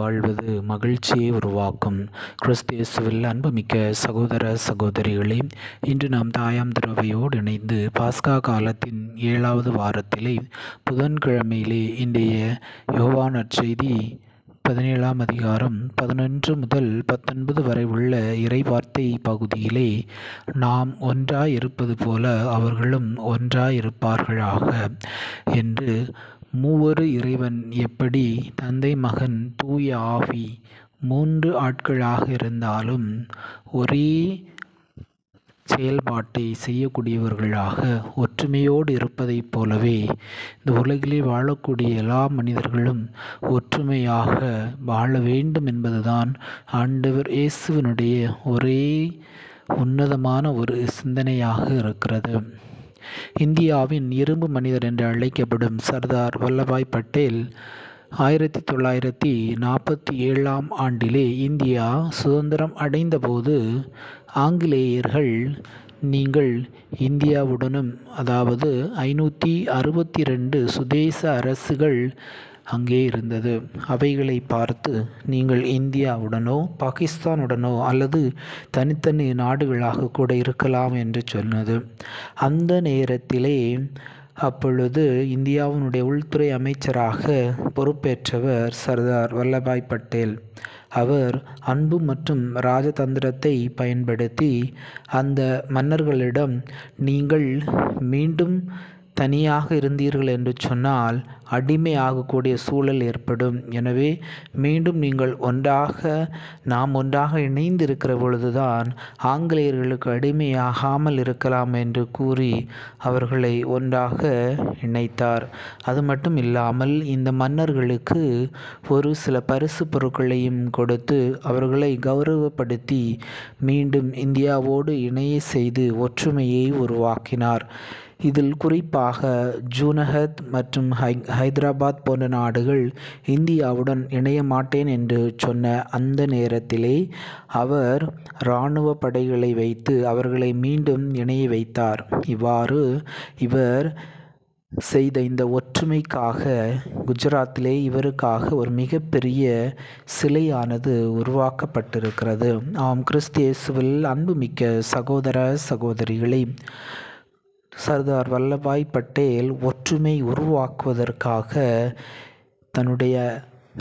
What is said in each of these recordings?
வாழ்வது மகிழ்ச்சியை உருவாக்கும். கிறிஸ்து இயேசுவில் அன்புமிக்க சகோதர சகோதரிகளே, இன்று நாம் தாயாம் திரவையோடு இணைந்து பாஸ்கா காலத்தின் 7வது வாரத்திலே புதன்கிழமையிலே இன்றைய யோவான் நற்செய்தி 17ஆம் அதிகாரம் 11 முதல் 19 வரை உள்ள இறைவார்த்தை பகுதியிலே நாம் ஒன்றாயிருப்பது போல அவர்களும் ஒன்றாயிருப்பார்களாக என்று மூவொரு இறைவன் எப்படி தந்தை, மகன், தூய ஆவி 3 ஆட்களாக இருந்தாலும் ஒரே செயல்பாட்டை செய்யக்கூடியவர்களாக ஒற்றுமையோடு இருப்பதைப் போலவே இந்த உலகிலே வாழக்கூடிய எல்லா மனிதர்களும் ஒற்றுமையாக வாழ வேண்டும் என்பதுதான் ஆண்டவர் இயேசுவினுடைய ஒரே உன்னதமான ஒரு சிந்தனையாக இருக்கிறது. இந்தியாவின் இரும்பு மனிதர் என்று அழைக்கப்படும் சர்தார் வல்லபாய் பட்டேல் 1947ஆம் ஆண்டிலே இந்தியா சுதந்திரம் அடைந்தபோது ஆங்கிலேயர்கள் நீங்கள் இந்தியாவுடனும், அதாவது 562 சுதேச அரசுகள் அங்கே இருந்தது, அவைகளை பார்த்து நீங்கள் இந்தியாவுடனோ பாகிஸ்தானுடனோ அல்லது தனித்தனி நாடுகளாக கூட இருக்கலாம் என்று சொன்னது. அந்த நேரத்திலே அப்பொழுது இந்தியாவினுடைய உள்துறை அமைச்சராக பொறுப்பேற்றவர் சர்தார் வல்லபாய் பட்டேல். அவர் அன்பு மற்றும் ராஜதந்திரத்தை பயன்படுத்தி அந்த மன்னர்களிடம் நீங்கள் மீண்டும் தனியாக இருந்தீர்கள் என்று சொன்னால் அடிமையாகக்கூடிய சூழல் ஏற்படும். எனவே மீண்டும் நீங்கள் நாம் ஒன்றாக இணைந்து இருக்கிற பொழுதுதான் ஆங்கிலேயர்களுக்கு அடிமையாகாமல் இருக்கலாம் என்று கூறி அவர்களை ஒன்றாக இணைத்தார். அது மட்டும் இல்லாமல் இந்த மன்னர்களுக்கு ஒரு சில பரிசு பொருட்களையும் கொடுத்து அவர்களை கௌரவப்படுத்தி மீண்டும் இந்தியாவோடு இணைய செய்து ஒற்றுமையை உருவாக்கினார். இதில் குறிப்பாக ஜூனகத் மற்றும் ஹைதராபாத் போன்ற நாடுகள் இந்தியாவுடன் இணைய மாட்டேன் என்று சொன்ன அந்த நேரத்திலே அவர் இராணுவ படைகளை வைத்து அவர்களை மீண்டும் இணைய வைத்தார். இவ்வாறு இவர் செய்த இந்த ஒற்றுமைக்காக குஜராத்திலே இவருக்காக ஒரு மிகப்பெரிய சிலையானது உருவாக்கப்பட்டிருக்கிறது. ஆம், கிறிஸ்து இயேசுவில் அன்புமிக்க சகோதர சகோதரிகளே, சர்தார் வல்லபாய் பட்டேல் ஒற்றுமை உருவாக்குவதற்காக தன்னுடைய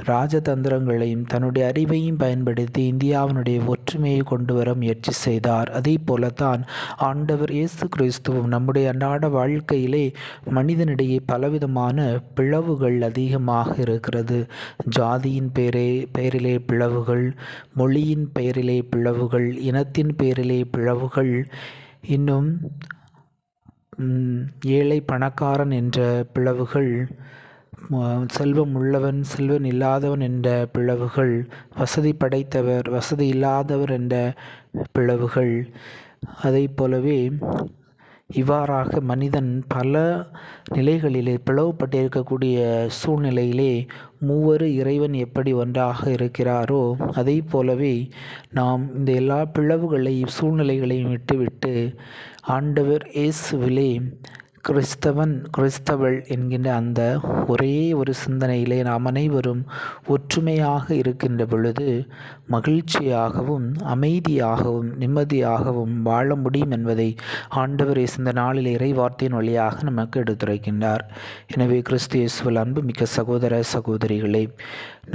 ராஜதந்திரங்களையும் தன்னுடைய அறிவையும் பயன்படுத்தி இந்தியாவினுடைய ஒற்றுமையை கொண்டு வர முயற்சி செய்தார். அதே போலத்தான் ஆண்டவர் இயேசு கிறிஸ்துவும் நம்முடைய அன்றாட வாழ்க்கையிலே மனிதனிடையே பலவிதமான பிளவுகள் அதிகமாக இருக்கிறது. ஜாதியின் பெயரிலே பிளவுகள், மொழியின் பெயரிலே பிளவுகள், இனத்தின் பெயரிலே பிளவுகள், இன்னும் ஏழை பணக்காரன் என்ற பிளவுகள், செல்வம் உள்ளவன் செல்வன் இல்லாதவன் என்ற பிளவுகள், வசதி படைத்தவர் வசதி இல்லாதவர் என்ற பிளவுகள், அதை போலவே இவ்வாறாக மனிதன் பல நிலைகளிலே பிளவுபட்டிருக்கக்கூடிய சூழ்நிலையிலே மூவரு இறைவன் எப்படி ஒன்றாக இருக்கிறாரோ அதை போலவே நாம் இந்த எல்லா பிளவுகளையும் சூழ்நிலைகளையும் விட்டுவிட்டு ஆண்டவர் இயேசுவிலே கிறிஸ்தவள் என்கின்ற அந்த ஒரே ஒரு சிந்தனையிலே நாம் அனைவரும் ஒற்றுமையாக இருக்கின்ற பொழுது மகிழ்ச்சியாகவும் அமைதியாகவும் நிம்மதியாகவும் வாழ முடியும் என்பதை ஆண்டவர் இந்த நாளில் இறைவார்த்தையின் வழியாக நமக்கு எடுத்துரைக்கின்றார். எனவே கிறிஸ்து இயேசுவில் அன்புமிக்க சகோதர சகோதரிகளே,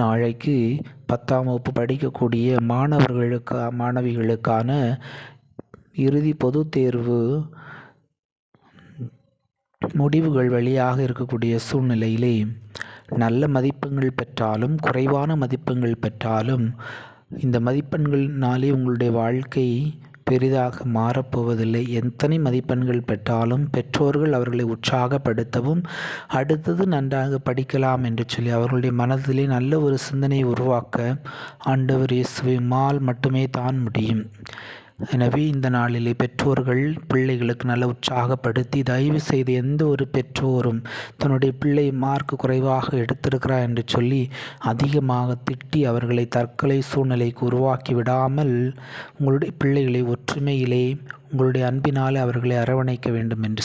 நாளைக்கு 10ஆம் வகுப்பு படிக்கக்கூடிய மாணவிகளுக்கான இறுதி பொதுத் தேர்வு முடிவுகள் வழியாக இருக்கக்கூடிய சூழ்நிலையிலே நல்ல மதிப்பெண்கள் பெற்றாலும் குறைவான மதிப்பெண்கள் பெற்றாலும் இந்த மதிப்பெண்களினாலே உங்களுடைய வாழ்க்கை பெரிதாக மாறப்போவதில்லை. எத்தனை மதிப்பெண்கள் பெற்றாலும் பெற்றோர்கள் அவர்களை உற்சாகப்படுத்தவும் அடுத்தது நன்றாக படிக்கலாம் என்று சொல்லி அவர்களுடைய மனதிலே நல்ல ஒரு சிந்தனையை உருவாக்க ஆண்டவர் இயேசுவினால் மட்டுமே தான் முடியும். எனவே இந்த நாளிலே பெற்றோர்கள் பிள்ளைகளுக்கு நல்ல உற்சாகப்படுத்தி, தயவு செய்து எந்த ஒரு பெற்றோரும் தன்னுடைய பிள்ளை மார்க் குறைவாக எடுத்திருக்கிறார் என்று சொல்லி அதிகமாக திட்டி அவர்களை தற்கொலை சூழ்நிலைக்கு உருவாக்கி விடாமல் உங்களுடைய பிள்ளைகளை ஒற்றுமையிலே உங்களுடைய அன்பினாலே அவர்களை அரவணைக்க வேண்டும் என்று